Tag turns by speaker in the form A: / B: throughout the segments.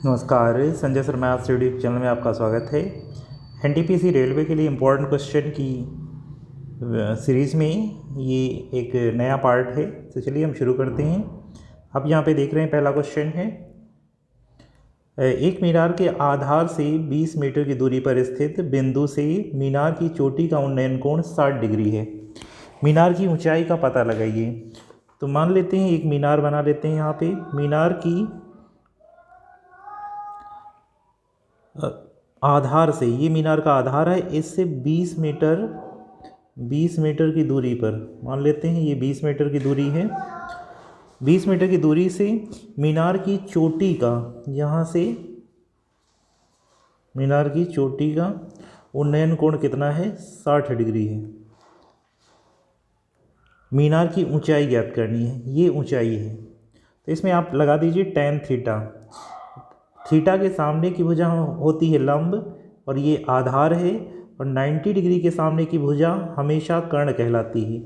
A: नमस्कार, Sanjay Sharma maths YouTube channel में आपका स्वागत है। एनटीपीसी रेलवे के लिए इम्पोर्टेंट क्वेश्चन की सीरीज़ में ये एक नया पार्ट है। तो चलिए हम शुरू करते हैं। आप यहाँ पे देख रहे हैं, पहला क्वेश्चन है, एक मीनार के आधार से 20 मीटर की दूरी पर स्थित बिंदु से मीनार की चोटी का उन्नयन कोण 60 डिग्री है। मीनार की ऊंचाई का पता लगाइए। तो मान लेते हैं एक मीनार बना लेते हैं। यहाँ पे मीनार की आधार से, ये मीनार का आधार है, इससे 20 मीटर की दूरी पर मान लेते हैं ये 20 मीटर की दूरी है। 20 मीटर की दूरी से मीनार की चोटी का, यहाँ से मीनार की चोटी का उन्नयन कोण कितना है? 60 डिग्री है। मीनार की ऊंचाई ज्ञात करनी है, ये ऊंचाई है। तो इसमें आप लगा दीजिए tan थीटा। थीटा के सामने की भुजा होती है लंब और ये आधार है, और 90 डिग्री के सामने की भुजा हमेशा कर्ण कहलाती है।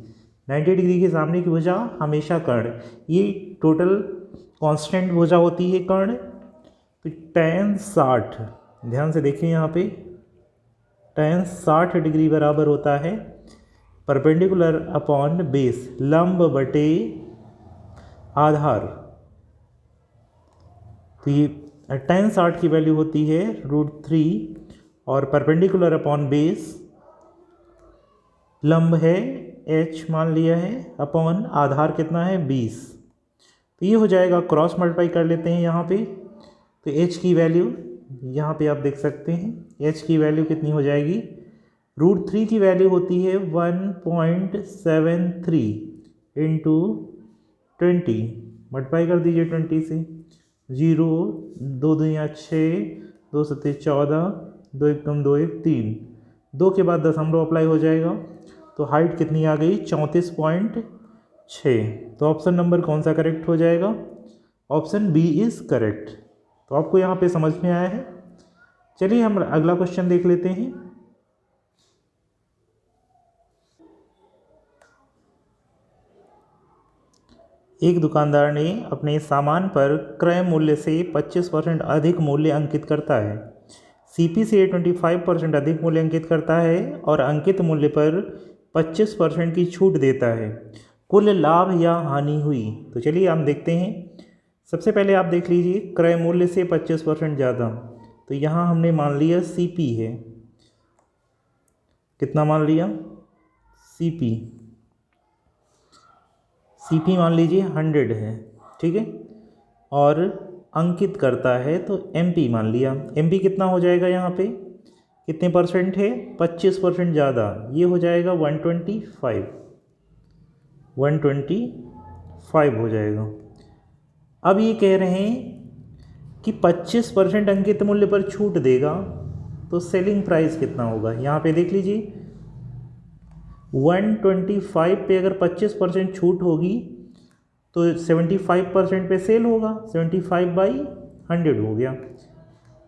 A: 90 डिग्री के सामने की भुजा हमेशा कर्ण, ये टोटल कांस्टेंट भुजा होती है कर्ण। तो tan 60, ध्यान से देखिए यहाँ पे, tan 60 डिग्री बराबर होता है परपेंडिकुलर अपॉन बेस, लंब बटे आधार। तो ये tan 60 की वैल्यू होती है √3 और परपेंडिकुलर अपॉन बेस, लंब है h मान लिया है, अपॉन आधार कितना है 20। तो ये हो जाएगा, क्रॉस मल्टीप्लाई कर लेते हैं यहाँ पे। तो h की वैल्यू यहाँ पे आप देख सकते हैं, h की वैल्यू कितनी हो जाएगी? √3 की वैल्यू होती है 1.73 इंटू 20, मल्टीप्लाई कर दीजिए 20 से। 0, 2 दूनी 6, 2 सत्ते 14, 2 एकम 2 1 3, 2 के बाद दशमलव अप्लाई हो जाएगा। तो हाइट कितनी आ गई? 34.6। तो ऑप्शन नंबर कौन सा करेक्ट हो जाएगा? Option B is correct. तो आपको यहाँ पे समझ में आया है। चलिए हम अगला क्वेश्चन देख लेते हैं। एक दुकानदार ने अपने सामान पर क्रय मूल्य से 25% अधिक मूल्य अंकित करता है, सीपी से 25% अधिक मूल्य अंकित करता है और अंकित मूल्य पर 25% की छूट देता है। कुल लाभ या हानि हुई? तो चलिए हम देखते हैं। सबसे पहले आप देख लीजिए, क्रय मूल्य से 25% ज़्यादा, तो यहाँ हमने मान लिया सीपी है। कितना मान लिया? सीपी मान लीजिए 100 है, ठीक है। और अंकित करता है तो एमपी मान लिया। एमपी कितना हो जाएगा? यहाँ पे कितने परसेंट है? 25% ज़्यादा, ये हो जाएगा 125 हो जाएगा। अब ये कह रहे हैं कि 25% अंकित मूल्य पर छूट देगा, तो सेलिंग प्राइस कितना होगा? यहाँ पे देख लीजिए, 125 पे अगर 25% छूट होगी तो 75% पे सेल होगा। 75/100 हो गया।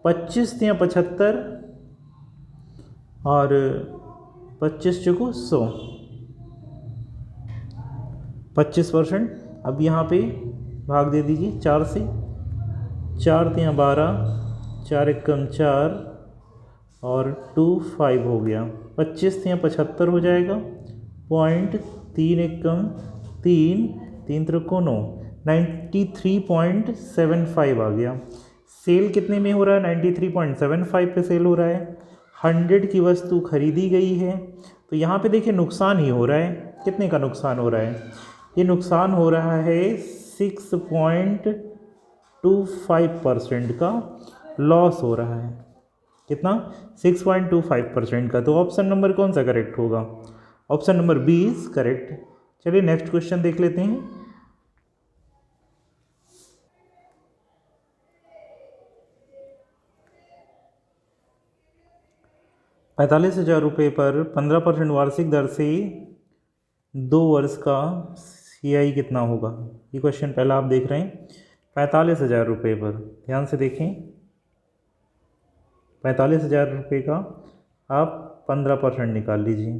A: 25 या 75 और 25 चुको 100, 25%। अब यहाँ पे भाग दे दीजिए 4 से, 4 या 12, 4 एकम 4 और 2 5 हो गया। 25 या 75 हो जाएगा, 0.3 एकम 3, 3 त्रिको 9, 93.75 आ गया। सेल कितने में हो रहा है? 93.75 पे सेल हो रहा है। 100 की वस्तु खरीदी गई है, तो यहाँ पे देखिए नुकसान ही हो रहा है। कितने का नुकसान हो रहा है? ये नुकसान हो रहा है 6.25% का लॉस हो रहा है। कितना? 6.25% का। तो ऑप्शन नंबर कौन सा करेक्ट होगा? Option number B is correct. चलिए नेक्स्ट क्वेश्चन देख लेते हैं। ₹45,000 पर 15% वार्षिक दर से 2 वर्ष का CI कितना होगा? ये क्वेश्चन पहला आप देख रहे हैं। ₹45,000 पर, ध्यान से देखें, ₹45,000 का आप 15% निकाल लीजिए।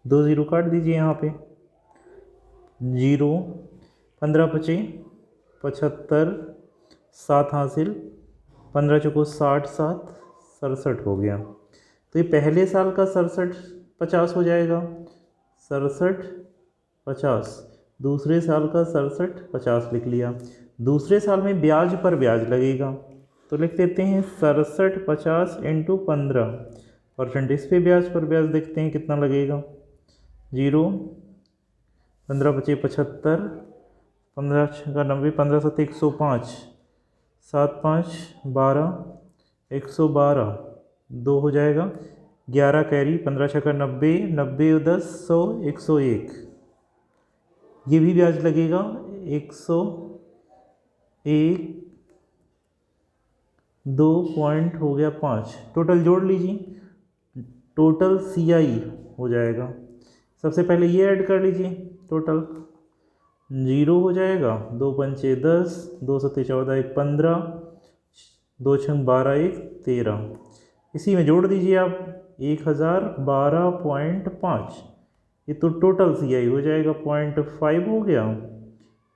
A: 2 ज़ीरो काट दीजिए यहाँ पे, 0, 15 × 5 = 75, 7 हासिल, 15 चौको 60, 7 67 हो गया। तो ये पहले साल का 67 50 हो जाएगा, 67 50। दूसरे साल का 67 50 लिख लिया। दूसरे साल में ब्याज पर ब्याज लगेगा, तो लिख देते हैं 67 50 इंटू 15%। इस पे ब्याज पर ब्याज देखते हैं कितना लगेगा। 0, 15 पचे 75, 15 छक्का 90, 15 सत्ते 105, 7 5 12, 112, 2 हो जाएगा। 11 कैरी, 15 छक्का 90, 90 10 100, 101। ये भी ब्याज लगेगा 101, 2 पॉइंट हो गया 5। टोटल जोड़ लीजिए, टोटल CI हो जाएगा। सबसे पहले ये ऐड कर लीजिए, टोटल 0 हो जाएगा, 2 पंचे 10, 2 सत्ते 14, 1 15, 2 छंग 12, 1 13। इसी में जोड़ दीजिए आप 1012.5। ये तो टोटल CI हो जाएगा, 0.5 हो गया,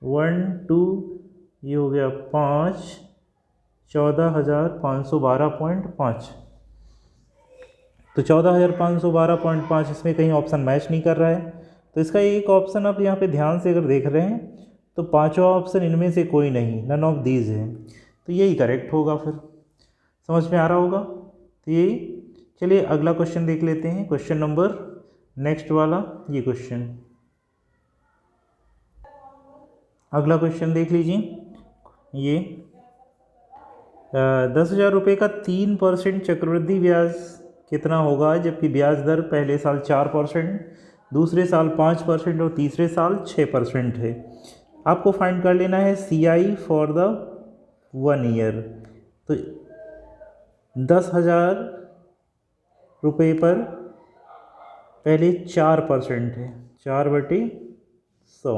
A: 1 2, ये हो गया 5, 14,512.5। तो 14,512.5 इसमें कहीं ऑप्शन मैच नहीं कर रहा है, तो इसका एक ऑप्शन आप यहाँ पे ध्यान से अगर देख रहे हैं तो पांचवा ऑप्शन इनमें से कोई नहीं, नन ऑफ दीज है, तो यही करेक्ट होगा। फिर समझ में आ रहा होगा, तो यही। चलिए अगला क्वेश्चन देख लेते हैं, क्वेश्चन नंबर नेक्स्ट वाला, ये क्वेश्चन, अगला क्वेश्चन देख लीजिए। ये 10,000 रुपये का 3% चक्रवृद्धि ब्याज कितना होगा, जबकि ब्याज दर पहले साल 4%, दूसरे साल 5% और तीसरे साल 6% है। आपको फाइंड कर लेना है CI फॉर द 1 ईयर। तो 10,000 रुपये पर पहले 4% है, 4/100,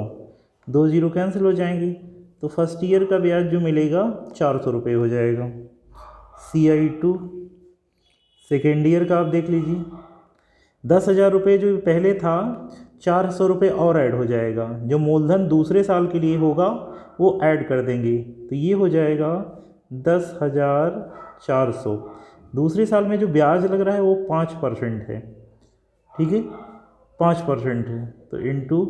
A: 2 0 कैंसिल हो जाएंगी, तो फर्स्ट ईयर का ब्याज जो मिलेगा 400 रुपये हो जाएगा। CI2 सेकेंड ईयर का आप देख लीजिए, 10,000 रुपये जो पहले था, 400 रुपये और ऐड हो जाएगा, जो मूलधन दूसरे साल के लिए होगा वो ऐड कर देंगे, तो ये हो जाएगा 10,400। दूसरे साल में जो ब्याज लग रहा है वो 5% है, ठीक है, 5% है, तो इंटू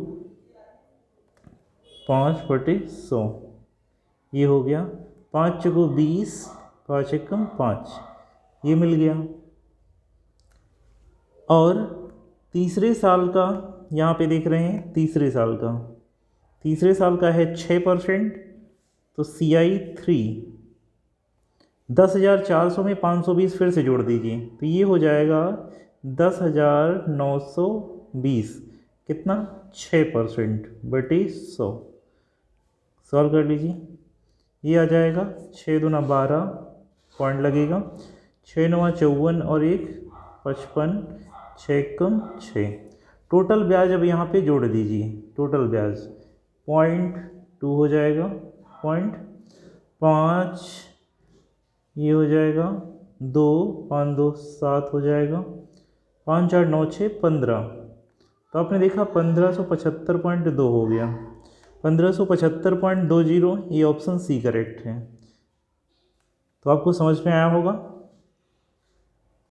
A: 5/100, ये हो गया 5 चौको 20, 5 एकम 5, ये मिल गया। और तीसरे साल का यहाँ पे देख रहे हैं, तीसरे साल का है 6%, तो CI 3, 10,400 में 520 फिर से जोड़ दीजिए, तो ये हो जाएगा 10,920, कितना, 6%/100। सॉल्व कर लीजिए, ये आ जाएगा 6 दूना 12 पॉइंट लगेगा, 6 9 54 और 1 55, 6 एकम 6। टोटल ब्याज अब यहाँ पे जोड़ दीजिए, टोटल ब्याज 0.2 हो जाएगा, 0.5, ये हो जाएगा 2 5 2 7 हो जाएगा, 5 4 9 6 15। तो आपने देखा 1575.2 हो गया, 1575.20, ये ऑप्शन C करेक्ट है। तो आपको समझ में आया होगा।